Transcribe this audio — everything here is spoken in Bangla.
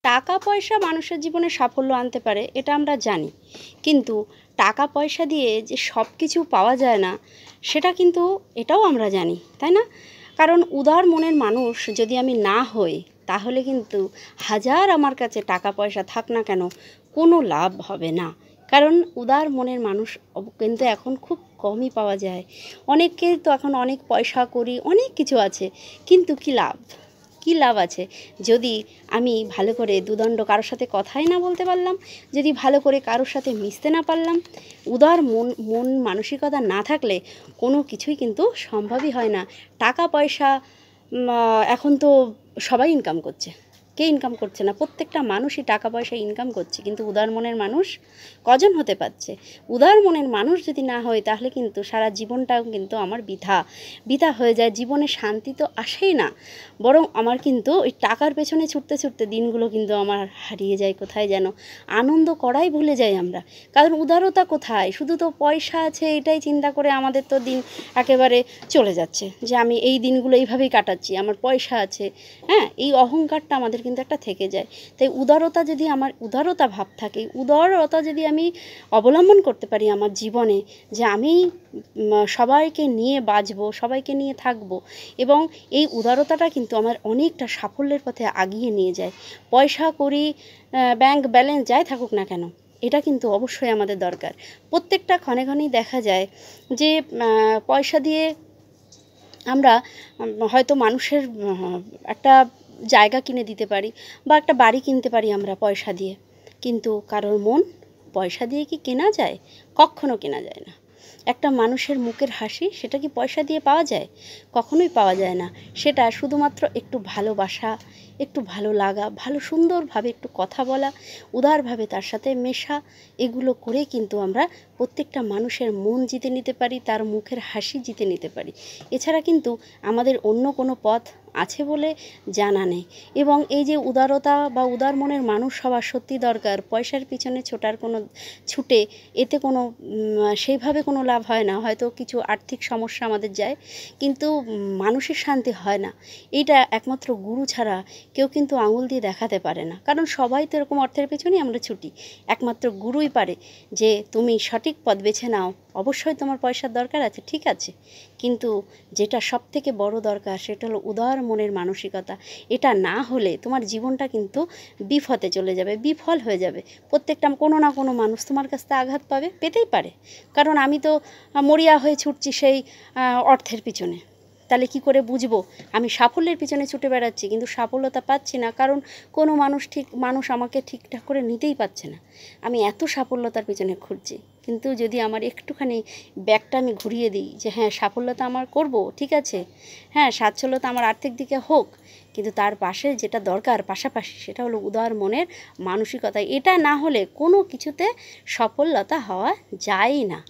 টাকা পয়সা মানুষের জীবনে সাফল্য আনতে পারে এটা আমরা জানি, কিন্তু টাকা পয়সা দিয়ে যে সব কিছু পাওয়া যায় না সেটা কিন্তু এটাও আমরা জানি, তাই না? কারণ উদার মনের মানুষ যদি আমি না হই তাহলে কিন্তু হাজার আমার কাছে টাকা পয়সা থাক না কেন কোনো লাভ হবে না। কারণ উদার মনের মানুষ কিন্তু এখন খুব কমই পাওয়া যায়। অনেককে তো এখন অনেক পয়সা করি অনেক কিছু আছে, কিন্তু কী লাভ? কী লাভ আছে যদি আমি ভালো করে দুদণ্ড কারোর সাথে কথাই না বলতে পারলাম, যদি ভালো করে কারোর সাথে মিশতে না পারলাম? উদার মন মানসিকতা না থাকলে কোনো কিছুই কিন্তু সম্ভবই হয় না। টাকা পয়সা এখন তো সবাই ইনকাম করছে, কে ইনকাম করছে না? প্রত্যেকটা মানুষই টাকা পয়সা ইনকাম করছে, কিন্তু উদার মনের মানুষ কজন হতে পারছে? উদার মনের মানুষ যদি না হয় তাহলে কিন্তু সারা জীবনটাও কিন্তু আমার বৃথা হয়ে যায়। জীবনে শান্তি তো আসেই না, বরং আমার কিন্তু ওই টাকার পেছনে ছুটতে ছুটতে দিনগুলো কিন্তু আমার হারিয়ে যায় কোথায় যেন। আনন্দ করাই ভুলে যাই আমরা। কারণ উদারতা কোথায়? শুধু তো পয়সা আছে এটাই চিন্তা করে আমাদের তো দিন একেবারে চলে যাচ্ছে, যে আমি এই দিনগুলো এইভাবেই কাটাচ্ছি, আমার পয়সা আছে। হ্যাঁ, এই অহংকারটা আমাদের কিন্তু একটা থেকে যায়। তাই উদারতা যদি আমার উদারতা ভাব থাকে, উদারতা যদি আমি অবলম্বন করতে পারি আমার জীবনে, যে আমি সবাইকে নিয়ে বাঁচবো, সবাইকে নিয়ে থাকবো, এবং এই উদারতাটা কিন্তু আমার অনেকটা সাফল্যের পথে আগিয়ে নিয়ে যায়। পয়সা করি ব্যাংক ব্যালেন্স যাই থাকুক না কেন, এটা কিন্তু অবশ্যই আমাদের দরকার। প্রত্যেকটা ক্ষণে ক্ষণেই দেখা যায় যে পয়সা দিয়ে আমরা হয়তো মানুষের একটা জায়গা কিনে দিতে পারি বা একটা বাড়ি কিনতে পারি আমরা পয়সা দিয়ে, কিন্তু কারোর মন পয়সা দিয়ে কি কেনা যায়? কখনো কেনা যায় না। একটা মানুষের মুখের হাসি, সেটা কি পয়সা দিয়ে পাওয়া যায়? কখনোই পাওয়া যায় না। সেটা শুধুমাত্র একটু ভালোবাসা, একটু ভালো লাগা, ভালো সুন্দরভাবে একটু কথা বলা, উদারভাবে তার সাথে মেশা, এগুলো করে কিন্তু আমরা প্রত্যেকটা মানুষের মন জিতে নিতে পারি, তার মুখের হাসি জিতে নিতে পারি। এছাড়া কিন্তু আমাদের অন্য কোনো পথ আছে বলে জানা নেই। এবং এই যে উদারতা বা উদার মনের মানুষ হওয়া সত্যি দরকার। পয়সার পিছনে ছুটে এতে কোনো সেইভাবে কোনো লাভ হয় না। হয়তো কিছু আর্থিক সমস্যা আমাদের যায়, কিন্তু মানসিক শান্তি হয় না। এইটা একমাত্র গুরু ছাড়া কেউ কিন্তু আঙুল দিয়ে দেখাতে পারে না। কারণ সবাই তো এরকম অর্থের পেছনেই আমরা ছুটি। একমাত্র গুরুই পারে যে তুমি সঠিক পথ বেছে নাও। অবশ্যই তোমার পয়সার দরকার আছে, ঠিক আছে, কিন্তু যেটা সবথেকে বড় দরকার সেটা হলো উদার মনের মানসিকতা। এটা না হলে তোমার জীবনটা কিন্তু বিপথে চলে যাবে, বিফল হয়ে যাবে। প্রত্যেকটা কোনো না কোনো মানুষ তোমার কাছ থেকে আঘাত পেতেই পারে। কারণ আমি তো মরিয়া হয়ে ছুটছি সেই অর্থের পিছনে। তাহলে কি করে বুঝবো আমি সাফল্যের পিছনে ছুটে বেড়াচ্ছি কিন্তু সাফল্যতা পাচ্ছি না? কারণ কোনো মানুষ আমাকে ঠিকঠাক করে নিতেই পারছে না। আমি এত সাফল্যতার পিছনে ঘুরছি, কিন্তু যদি আমার একটুখানি ব্যাগটা আমি ঘুরিয়ে দিই যে হ্যাঁ সাফল্যতা আমার করব, ঠিক আছে, হ্যাঁ স্বাচ্ছল্যতা আমার আর্থিক দিকে হোক, কিন্তু তার পাশে যেটা দরকার পাশাপাশি সেটা হলো উদার মনের মানসিকতা। এটা না হলে কোনো কিছুতে সফলতা হওয়া যায় না।